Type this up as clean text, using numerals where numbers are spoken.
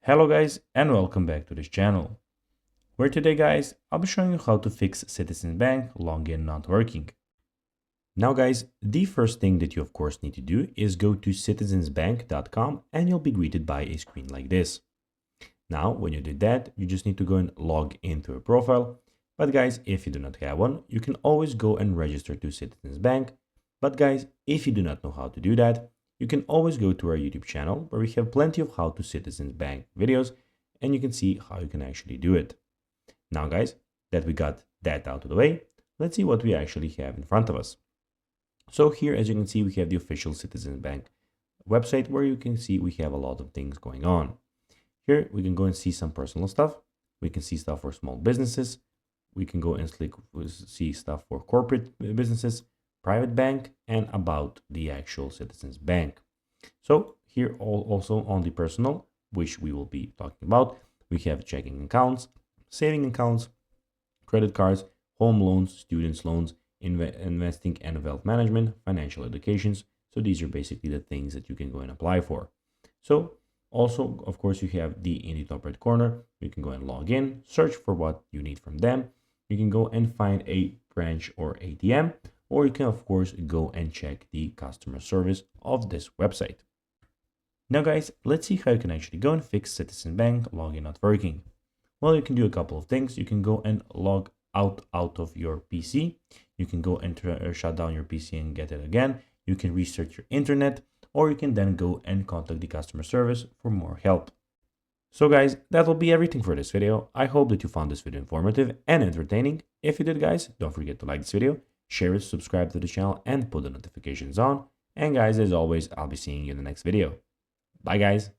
Hello guys and welcome back to this channel, where today guys I'll be showing you how to fix Citizens Bank login not working. Now guys, the first thing that you of course need to do is go to citizensbank.com and you'll be greeted by a screen like this. Now when you do that, you just need to go and log into a profile. But guys, if you do not have one, you can always go and register to Citizens Bank. But guys, if you do not know how to do that, you can always go to our YouTube channel where we have plenty of how to Citizens Bank videos and you can see how you can actually do it. Now guys, that we got that out of the way, let's see what we actually have in front of us. So here, as you can see, we have the official Citizens Bank website where you can see we have a lot of things going on. Here we can go and see some personal stuff. We can see stuff for small businesses. We can go and see stuff for corporate businesses, private bank, and about the actual Citizens Bank. So here also on the personal, which we will be talking about, we have checking accounts, saving accounts, credit cards, home loans, students loans, investing and wealth management, financial educations. So these are basically the things that you can go and apply for. So also, of course, you have in the top right corner, you can go and log in, search for what you need from them. You can go and find a branch or ATM, or you can of course go and check the customer service of this website. Now guys, let's see how you can actually go and fix Citizen Bank login not working. Well, you can do a couple of things. You can go and log out of your PC. You can go and shut down your PC and get it again. You can restart your internet, or you can then go and contact the customer service for more help. So guys, that will be everything for this video. I hope that you found this video informative and entertaining. If you did guys, don't forget to like this video, share it, subscribe to the channel, and put the notifications on. And guys, as always, I'll be seeing you in the next video. Bye guys.